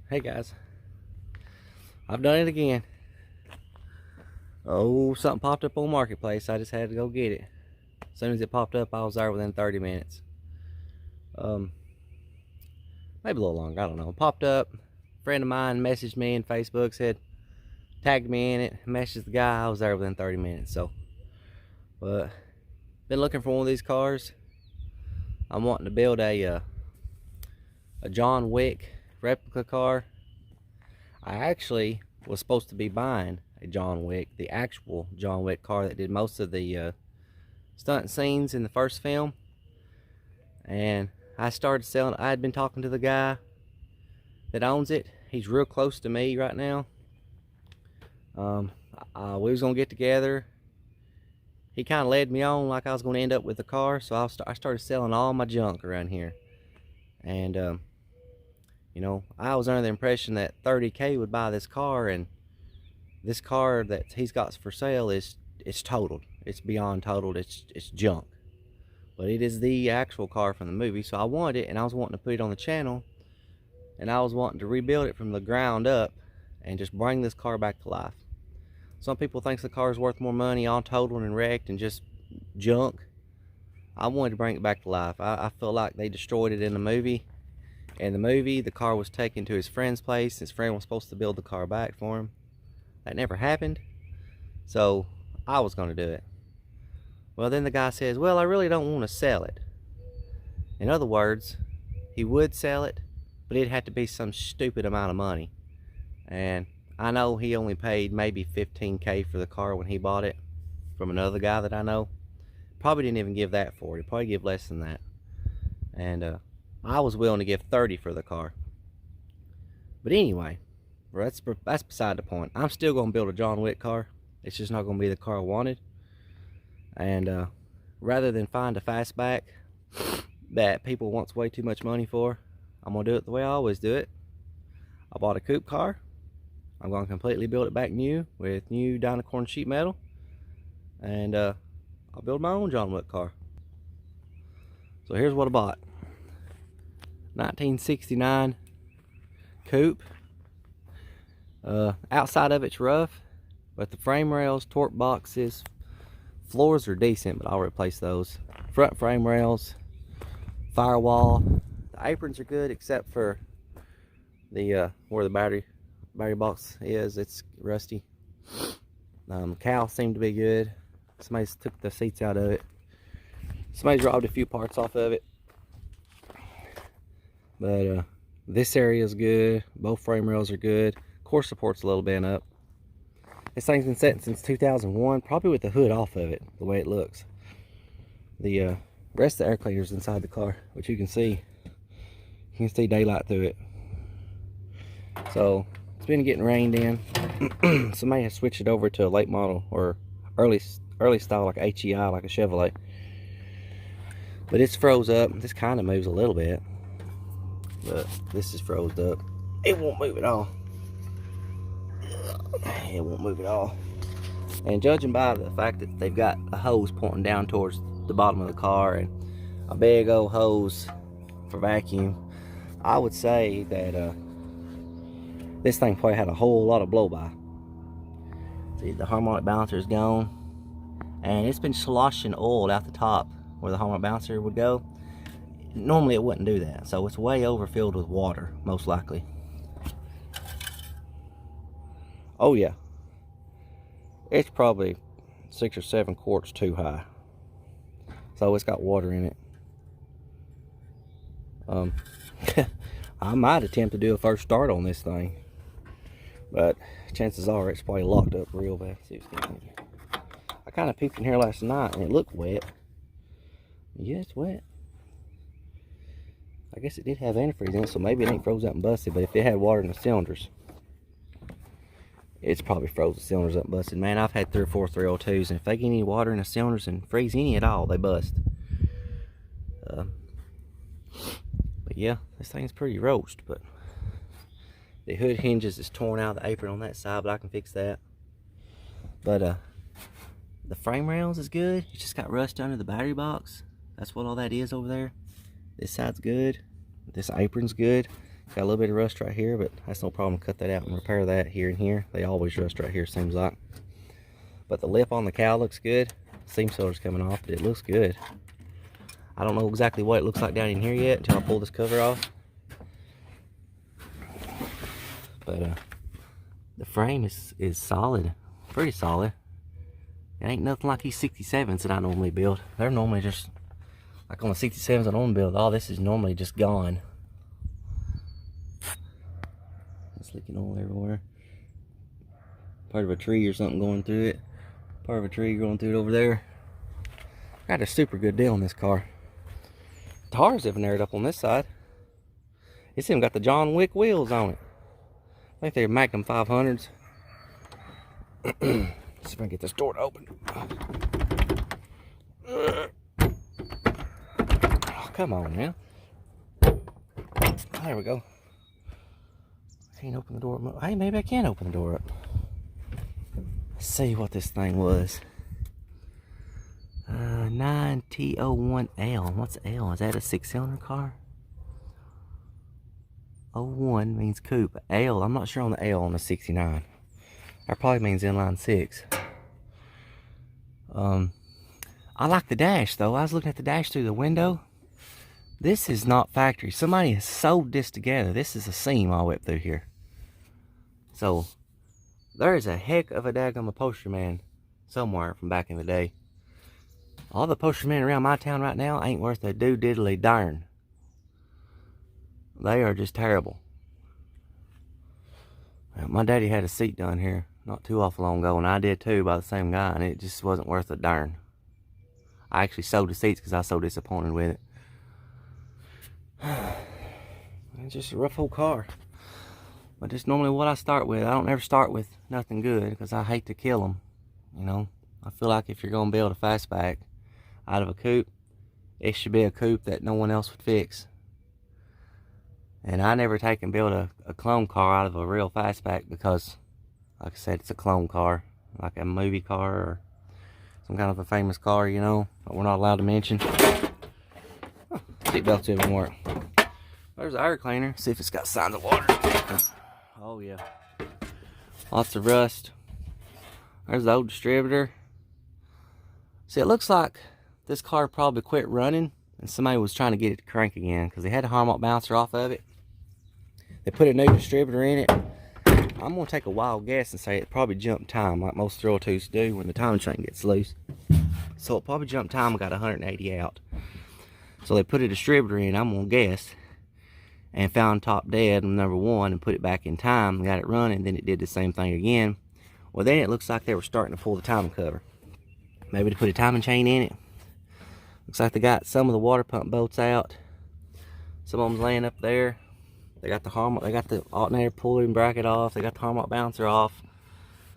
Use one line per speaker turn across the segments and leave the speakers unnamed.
Hey guys, I've done it again. Oh, something popped up on Marketplace. I just had to go get it. As soon as it popped up, I was there within 30 minutes. Maybe a little longer, I don't know. It popped up. A friend of mine messaged me in Facebook, said, tagged me in it, messaged the guy. I was there within 30 minutes. But been looking for one of these cars. I'm wanting to build a John Wick replica car. I actually was supposed to be buying a John Wick, the actual John Wick car that did most of the stunt scenes in the first film. And I started selling. I had been talking to the guy that owns it. He's real close to me right now. We was gonna get together. He kind of led me on like I was gonna end up with the car, so I started selling all my junk around here. And you know, I was under the impression that 30K would buy this car, and this car that he's got for sale it's totaled. It's beyond totaled. It's junk. But it is the actual car from the movie, so I wanted it, and I was wanting to put it on the channel, and I was wanting to rebuild it from the ground up and just bring this car back to life. Some people think the car is worth more money all totaled and wrecked and just junk. I wanted to bring it back to life. I feel like they destroyed it in the movie. In the movie, the car was taken to his friend's place. His friend was supposed to build the car back for him. That never happened. So I was going to do it. Well, then the guy says, well, I really don't want to sell it. In other words, he would sell it, but it'd have to be some stupid amount of money. And I know he only paid maybe 15K for the car when he bought it from another guy that I know. Probably didn't even give that for it. He'd probably give less than that. And I was willing to give 30 for the car. But anyway, that's beside the point. I'm still going to build a John Wick car. It's just not going to be the car I wanted. And rather than find a fastback that people want way too much money for, I'm going to do it the way I always do it. I bought a coupe car. I'm going to completely build it back new with new Dynacorn sheet metal. And I'll build my own John Wick car. So here's what I bought. 1969 coupe. Outside of it's rough, but the frame rails, torque boxes, floors are decent, but I'll replace those. Front frame rails, firewall. The aprons are good except for the where the battery box is. It's rusty. Cowl seemed to be good. Somebody took the seats out of it. Somebody's robbed a few parts off of it. But this area is good. Both frame rails are good. Core support's a little bent up. This thing's been sitting since 2001, probably with the hood off of it, the way it looks. The rest of the air cleaner's inside the car, which you can see. You can see daylight through it. So it's been getting rained in. Somebody has switched it over to a late model or early style, like HEI, like a Chevrolet. But it's froze up. This kind of moves a little bit, but this is froze up. It won't move at all. It won't move at all. And judging by the fact that they've got a hose pointing down towards the bottom of the car and a big old hose for vacuum, I would say that this thing probably had a whole lot of blow by. See, the harmonic balancer is gone, and it's been sloshing oil out the top where the harmonic balancer would go. Normally it wouldn't do that, so it's way overfilled with water, most likely. Oh yeah, it's probably 6 or 7 quarts too high, so it's got water in it. I might attempt to do a first start on this thing, but chances are it's probably locked up real bad. See what's going on here. I kind of peeked in here last night and it looked wet. Yeah, it's wet. I guess it did have antifreeze in it, so maybe it ain't froze up and busted, but if it had water in the cylinders, it's probably froze the cylinders up and busted. Man, I've had 3 or 4 302s, and if they get any water in the cylinders and freeze any at all, they bust. But yeah, this thing's pretty roached, but the hood hinges is torn out of the apron on that side, but I can fix that. But the frame rails is good. It's just got rust under the battery box. That's what all that is over there. This side's good. This apron's good. Got a little bit of rust right here, but that's no problem to cut that out and repair that here and here. They always rust right here, seems like. But the lip on the cowl looks good. Seam sealer's coming off, but it looks good. I don't know exactly what it looks like down in here yet until I pull this cover off. But the frame is solid, pretty solid. It ain't nothing like these 67s that I normally build. They're normally just, like on the 67s I normally build, all this is normally just gone. It's leaking oil everywhere. Part of a tree or something going through it. Part of a tree going through it over there. Got a super good deal on this car. Tires even aired up on this side. It's even got the John Wick wheels on it. I think they're Magnum 500s. See if I can get this door to open. Oh, come on now. There we go. Can't open the door up. Hey, maybe I can open the door up. Let's see what this thing was. 9T01L. What's L? Is that a 6-cylinder car? 01 means coupe. L, I'm not sure on the L on the 69. That probably means inline 6. I like the dash though. I was looking at the dash through the window. This is not factory. Somebody has sewed this together. This is a seam all the way up through here. So there is a heck of a daggum upholstery man somewhere from back in the day. All the upholstery men around my town right now ain't worth a diddly darn. They are just terrible. My daddy had a seat done here not too awful long ago, and I did too by the same guy, and it just wasn't worth a darn. I actually sold the seats because I was so disappointed with it. It's just a rough old car. But just normally what I start with. I don't ever start with nothing good because I hate to kill them. You know, I feel like if you're going to build a fastback out of a coupe, it should be a coupe that no one else would fix. And I never take and build a clone car out of a real fastback because, like I said, it's a clone car. Like a movie car or some kind of a famous car, you know, that we're not allowed to mention. Oh, seatbelts didn't work. There's the air cleaner. See if it's got signs of water. Oh yeah. Lots of rust. There's the old distributor. See, it looks like this car probably quit running and somebody was trying to get it to crank again because they had a harmonic bouncer off of it. They put a new distributor in it. I'm going to take a wild guess and say it probably jumped time like most throw tooths do when the timing chain gets loose. So it probably jumped time and got 180 out. So they put a distributor in, I'm going to guess, and found top dead on number 1 and put it back in time and got it running. Then it did the same thing again. Well, then it looks like they were starting to pull the timing cover. Maybe to put a timing chain in it. Looks like they got some of the water pump bolts out. Some of them's laying up there. They got the alternator pulling bracket off. They got the harmonic bouncer off.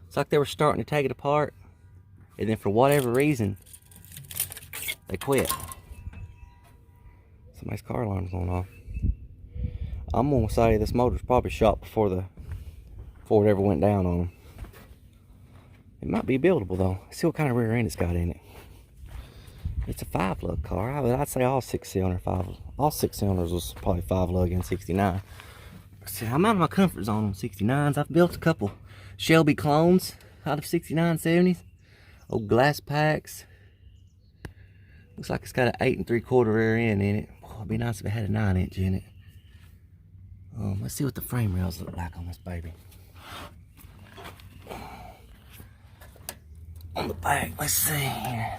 It's like they were starting to take it apart, and then for whatever reason, they quit. Somebody's car alarm's going off. I'm gonna say this motor's probably shot before it ever went down on them. It might be buildable though. See what kind of rear end it's got in it. It's a 5-lug car. I'd say all 6-cylinder all 6 cylinders was probably 5-lug in 69. See, I'm out of my comfort zone on 69s. I've built a couple Shelby clones out of 69 70s. Old glass packs. Looks like it's got an 8 3/4 rear end in it. Oh, it'd be nice if it had a 9-inch in it. Let's see what the frame rails look like on this baby. On the back, let's see here.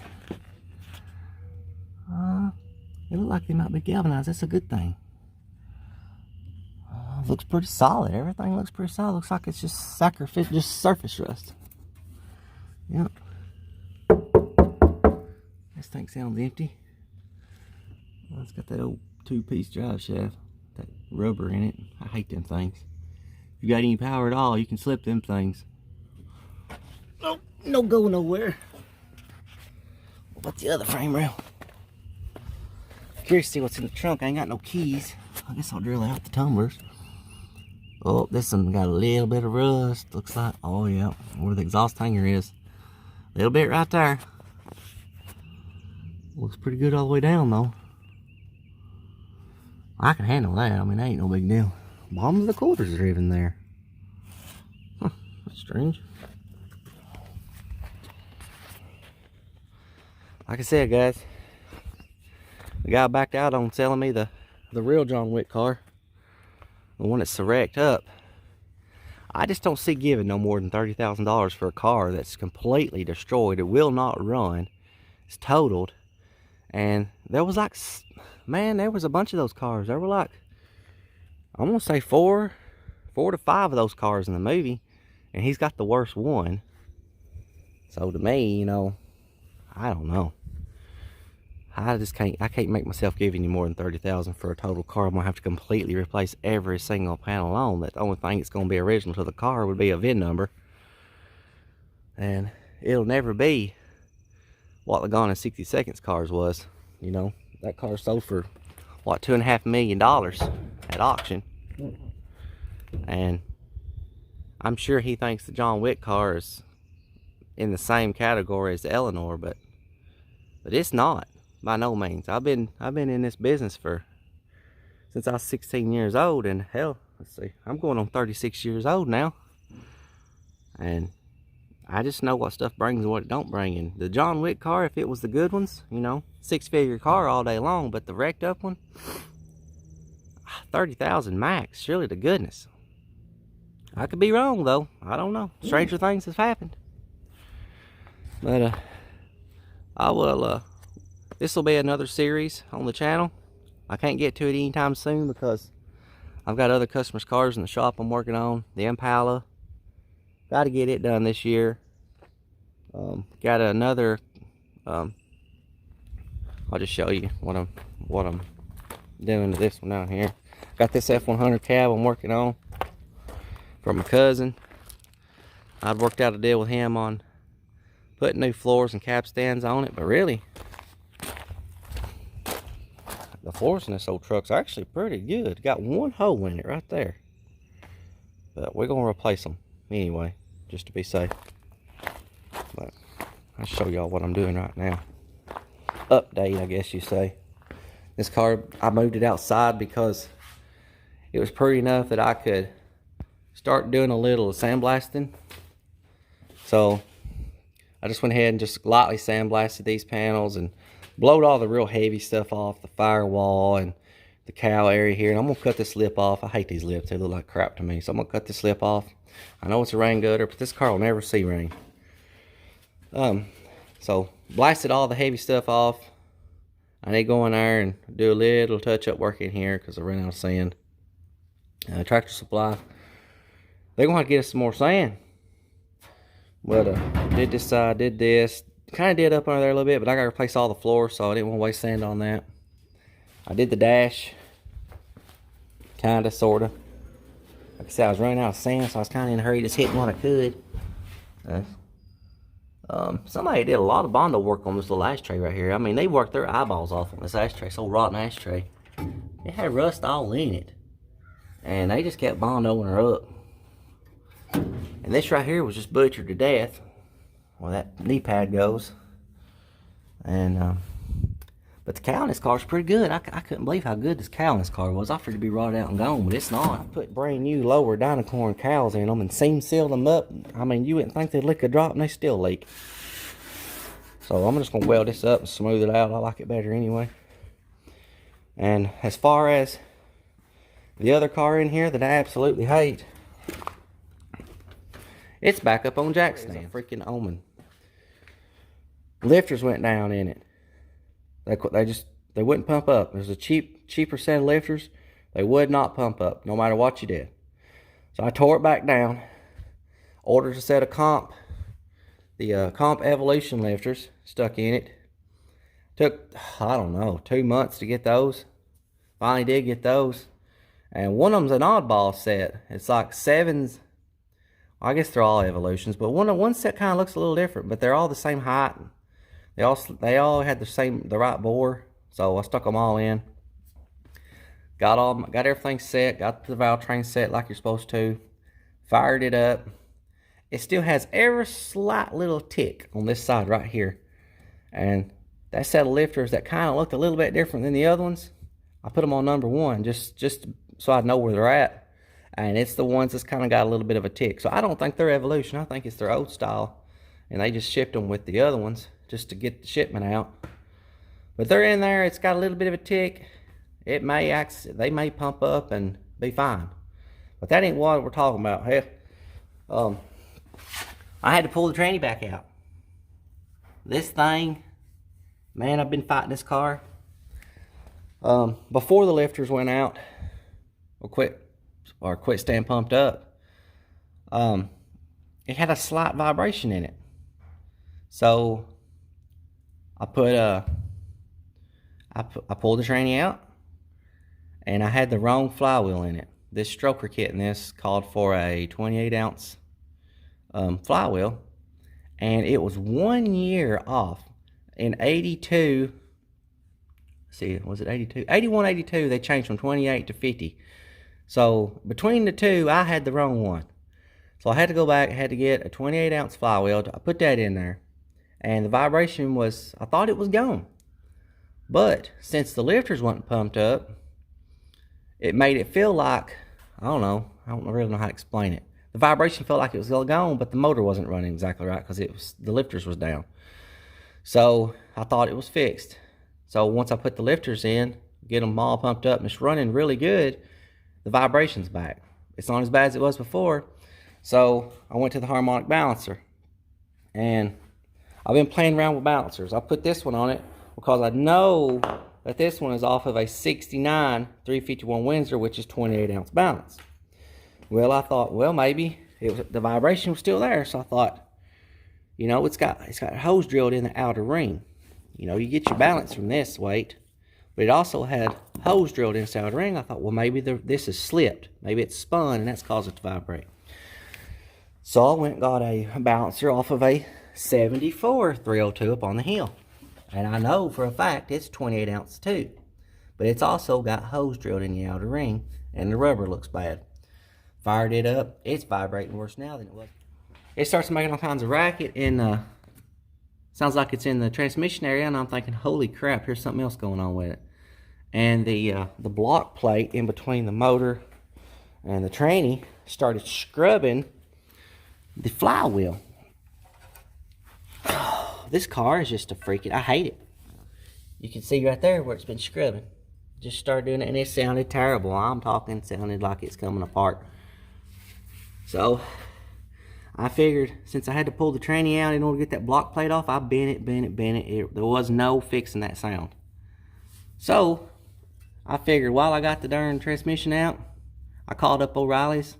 It looks like they might be galvanized. That's a good thing. Looks pretty solid. Everything looks pretty solid. Looks like it's just surface rust. Yep. This thing sounds empty. Well, it's got that old 2-piece drive shaft, that rubber in it. I hate them things. If you got any power at all, you can slip them things. Nope, no go nowhere. What about the other frame rail? Curious to see what's in the trunk. I ain't got no keys. I guess I'll drill out the tumblers. Oh, this one got a little bit of rust. Looks like, oh yeah, where the exhaust hanger is. A little bit right there. Looks pretty good all the way down though. I can handle that. I mean, that ain't no big deal. bottoms of the quarters are even there. Huh, that's strange. Like I said, guys, the guy backed out on selling me the real John Wick car, the one that's wrecked up. I just don't see giving no more than $30,000 for a car that's completely destroyed. It will not run. It's totaled. And there was like, man, there was a bunch of those cars. There were like, I'm gonna say four to five of those cars in the movie, and he's got the worst one. So to me, you know, I don't know. I can't make myself give any more than $30,000 for a total car. I'm gonna have to completely replace every single panel on. That the only thing that's gonna be original to the car would be a VIN number, and it'll never be what the Gone in 60 Seconds cars was. You know, that car sold for what, $2.5 million at auction, and I'm sure he thinks the John Wick car is in the same category as the Eleanor, but it's not. By no means. I've been in this business since I was 16 years old, and hell, let's see, I'm going on 36 years old now, and I just know what stuff brings and what it don't bring. And the John Wick car, if it was the good ones, you know, 6-figure car all day long, but the wrecked up one, 30,000 max, surely to goodness. I could be wrong though. I don't know. Stranger things have happened. But I will this will be another series on the channel. I can't get to it anytime soon because I've got other customers' cars in the shop I'm working on. The Impala, got to get it done this year. Got another. I'll just show you what I'm doing to this one down here. Got this F100 cab I'm working on from my cousin. I'd worked out a deal with him on putting new floors and cab stands on it, but really, the floors in this old truck's actually pretty good. Got one hole in it right there. But we're going to replace them anyway, just to be safe. But I'll show y'all what I'm doing right now. Update, I guess you say. This car, I moved it outside because it was pretty enough that I could start doing a little sandblasting. So I just went ahead and just lightly sandblasted these panels and blowed all the real heavy stuff off, the firewall and the cowl area here. And I'm gonna cut this lip off. I hate these lips, they look like crap to me. So I'm gonna cut this lip off. I know it's a rain gutter, but this car will never see rain. So blasted all the heavy stuff off. I need to go in there and do a little touch-up work in here because I ran out of sand. Tractor Supply, they're gonna have to get us some more sand. But did this side, did this. Kind of did up under there a little bit, but I got to replace all the floors, so I didn't want to waste sand on that. I did the dash. Kind of, sort of. Like I said, I was running out of sand, so I was kind of in a hurry, just hitting what I could. Somebody did a lot of Bondo work on this little ashtray right here. I mean, they worked their eyeballs off on this ashtray, this old rotten ashtray. It had rust all in it. And they just kept Bondoing her up. And this right here was just butchered to death. Well, that knee pad goes. And but the cow in this car is pretty good. I couldn't believe how good this cow in this car was. I figured it'd be rotted out and gone, but it's not. I put brand new lower Dynacorn cows in them and seam sealed them up. I mean, you wouldn't think they'd lick a drop and they still leak. So I'm just gonna weld this up and smooth it out. I like it better anyway. And as far as the other car in here that I absolutely hate, it's back up on jack stand. It's a freaking Omen. Lifters went down in it. They wouldn't pump up. There's a cheaper set of lifters. They would not pump up, no matter what you did. So I tore it back down. Ordered a set of Comp, the Comp Evolution lifters, stuck in it. Took, I don't know, 2 months to get those. Finally did get those. And one of them's an oddball set. It's like 7s. I guess they're all Evolutions, but one set kind of looks a little different, but they're all the same height. They all had the right bore, so I stuck them all in. Got everything set, got the valve train set like you're supposed to. Fired it up. It still has every slight little tick on this side right here. And that set of lifters that kind of looked a little bit different than the other ones, I put them on number 1 just so I know where they're at. and it's the ones that's kind of got a little bit of a tick. So I don't think they're Evolution. I think it's their old style, and they just shipped them with the other ones just to get the shipment out. But they're in there. It's got a little bit of a tick. It may they may pump up and be fine, but that ain't what we're talking about. Hell, I had to pull the tranny back out. This thing, man, I've been fighting this car. Before the lifters went out or quit staying pumped up, it had a slight vibration in it. So I pulled the tranny out, and I had the wrong flywheel in it. This stroker kit in this called for a 28-ounce flywheel, and it was 1 year off. In 82, see, was it 82? 81, 82, they changed from 28 to 50. So between the two, I had the wrong one. So I had to go back, I had to get a 28-ounce flywheel. I put that in there, and the vibration was, I thought it was gone. But since the lifters wasn't pumped up, it made it feel like, I don't really know how to explain it. The vibration felt like it was gone, but the motor wasn't running exactly right because the lifters was down. So I thought it was fixed. So once I put the lifters in, get them all pumped up, and it's running really good, the vibration's back. It's not as bad as it was before. So I went to the harmonic balancer, and I've been playing around with balancers. I put this one on it because I know that this one is off of a 69 351 Windsor, which is 28-ounce balance. Well, I thought, well, maybe the vibration was still there. So I thought, you know, it's got a hose drilled in the outer ring. You know, you get your balance from this weight, but it also had hose drilled inside the ring. I thought, well, maybe this is slipped. Maybe it's spun, and that's caused it to vibrate. So I went and got a balancer off of a 74 302 up on the hill. And I know for a fact it's 28 ounce too. But it's also got hose drilled in the outer ring, and the rubber looks bad. Fired it up. It's vibrating worse now than it was. It starts making all kinds of racket, and sounds like it's in the transmission area, and I'm thinking, holy crap, here's something else going on with it. And the block plate in between the motor and the tranny started scrubbing the flywheel. This car is just a freaking, I hate it. You can see right there where it's been scrubbing. Just started doing it, and it sounded terrible. I'm talking, sounded like it's coming apart. So I figured, since I had to pull the tranny out in order to get that block plate off, I bent it. There was no fixing that sound. So I figured, while I got the darn transmission out, I called up O'Reilly's,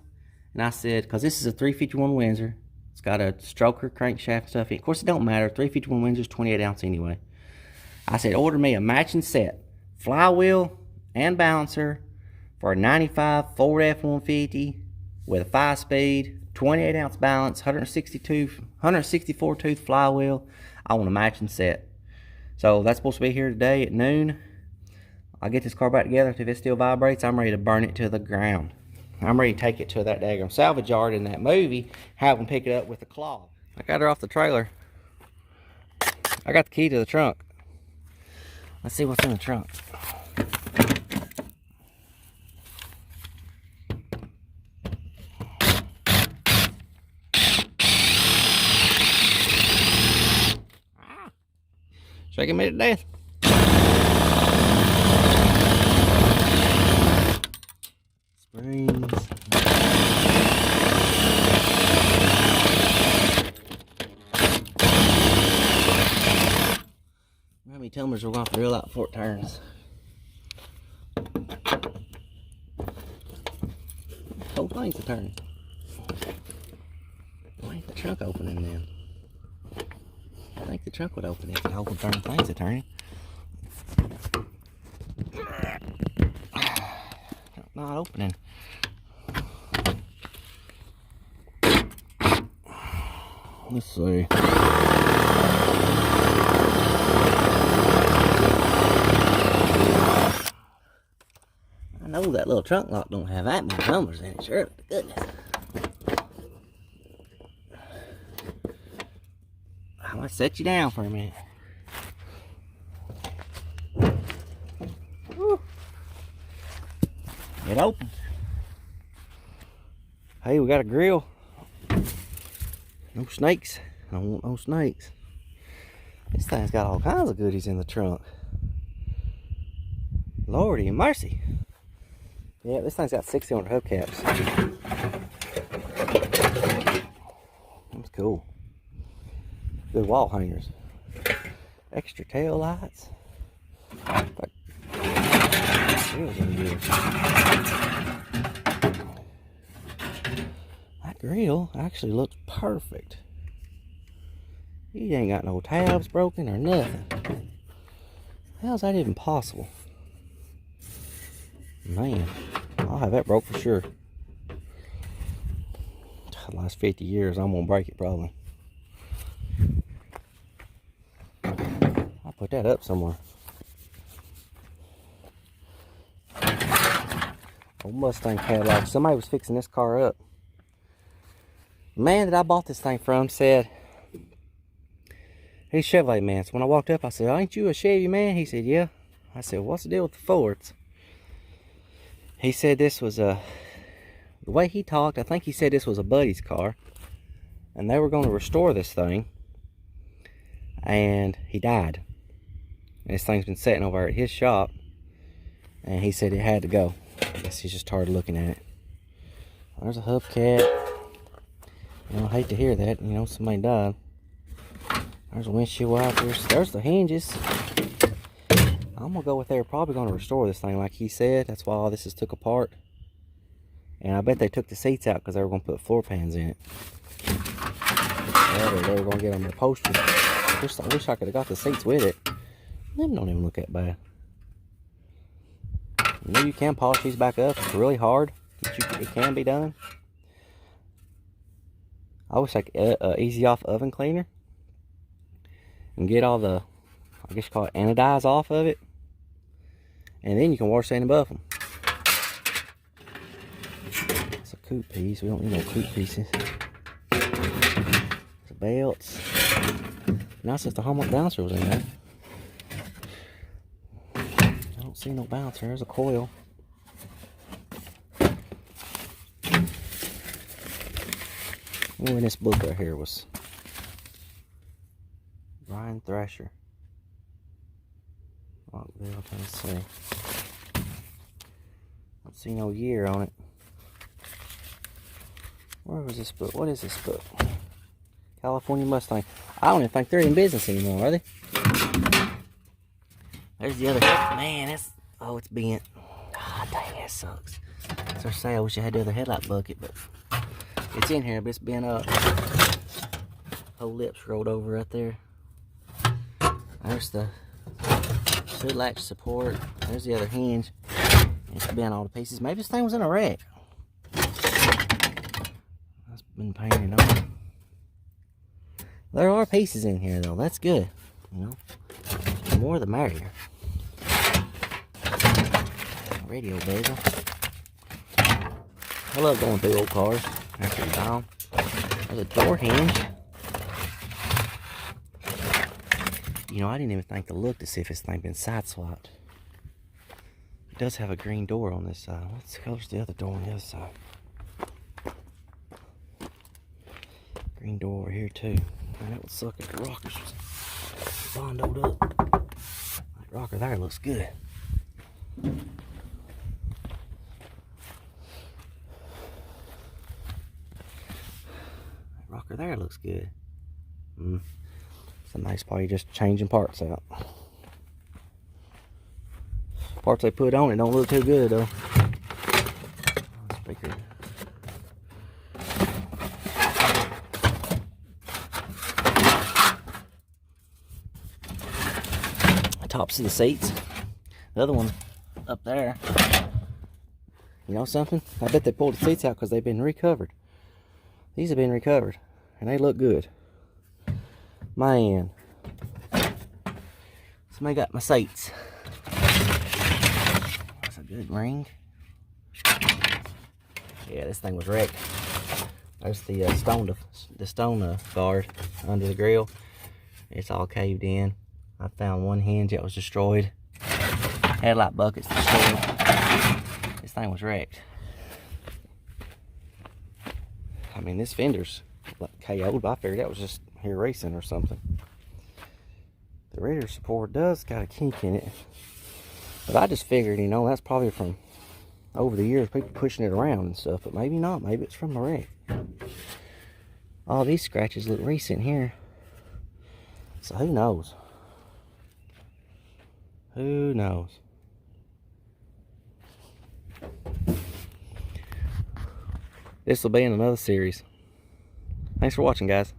and I said, because this is a 351 Windsor, it's got a stroker, crankshaft stuff in it. Of course, it don't matter. 351 Windsor's 28 ounce anyway. I said, order me a matching set, flywheel and balancer, for a 95 Ford F-150 with a 5-speed, 28 ounce balance, 164 tooth flywheel. I want a matching set. So that's supposed to be here today at noon. I'll get this car back together. If it still vibrates, I'm ready to burn it to the ground. I'm ready to take it to that daggone salvage yard in that movie, have them pick it up with a claw. I got her off the trailer. I got the key to the trunk. Let's see what's in the trunk. Shaking me to death. Springs. How many tumblers we're going to have to drill out before it turns? Whole thing's a turning. Why ain't the trunk opening then? I think the trunk would open if the whole darn thing's a turning. Not opening. Let's see. I know that little trunk lock don't have that many numbers in it, sure. Goodness. I'm gonna set you down for a minute. Woo. It opens. Hey, we got a grill. No snakes. I don't want no snakes. This thing's got all kinds of goodies in the trunk. Lordy mercy. Yeah, this thing's got 6-cylinder hubcaps. That's cool. Good wall hangers. Extra tail lights. That grill actually looks perfect. He ain't got no tabs broken or nothing. How's that even possible? Man, I'll have that broke for sure. The last 50 years, I'm gonna break it probably. I'll put that up somewhere. Old Mustang Cadillac. Somebody was fixing this car up. The man that I bought this thing from said, he's a Chevrolet man. So when I walked up, I said, ain't you a Chevy man? He said, yeah. I said, what's the deal with the Fords? He said this was the way he talked, I think he said this was a buddy's car. And they were going to restore this thing. And he died. And this thing's been sitting over at his shop. And he said it had to go. I guess he's just tired of looking at it. There's a hubcap. You know, I hate to hear that. You know, somebody died. There's a windshield wipers. There's the hinges. I'm gonna go with they're probably gonna restore this thing like he said. That's why all this is took apart. And I bet they took the seats out because they were gonna put floor pans in it. Or they were gonna get them upholstered. I wish I could have got the seats with it. Them don't even look that bad. You know you can polish these back up. It's really hard. It can be done. I wish I could easy off oven cleaner and get all the, I guess you call it anodize off of it, and then you can wash sand above them. It's a coupe piece. We don't need no coupe pieces. The belts. Nice if the harmonic bouncer was in there. I don't see no bouncer. There's a coil. Oh, and this book right here was Brian Thrasher. Rockville, Tennessee. Don't see no year on it. Where was this book? What is this book? California Mustang. I don't even think they're in business anymore, are they? There's the other. Man, that's. Oh, it's bent. Ah, dang, that sucks. So I say I wish I had the other headlight bucket, but it's in here, but it's bent up. Whole lips rolled over right there. There's the hood latch support. There's the other hinge. It's bent all to pieces. Maybe this thing was in a wreck. That's been painted on. There are pieces in here though. That's good. You know, the more the merrier. Radio bezel. I love going through old cars after you buy them. There's a door hinge. You know, I didn't even think to look to see if this thing been side swapped. It does have a green door on this side. What's the color's the other door on the other side? Green door over here too. And that would suck if the rockers was bondoed up. That rocker there looks good. That rocker there looks good. It's a nice part, just changing parts out. Parts they put on it don't look too good though. Speaker. Tops of the seats. The other one up there. You know something? I bet they pulled the seats out because they've been recovered. These have been recovered and they look good. Man. Somebody got my seats. That's a good ring. Yeah, this thing was wrecked. There's the stone guard under the grill. It's all caved in. I found one hinge that was destroyed. Headlight buckets destroyed. This thing was wrecked. I mean, this fender's like KO'd, but I figured that was just here racing or something. The radiator support does got a kink in it, but I just figured, you know, that's probably from over the years people pushing it around and stuff, but maybe not. Maybe it's from the wreck. All these scratches look recent here, so who knows? Who knows? This will be in another series. Thanks for watching, guys.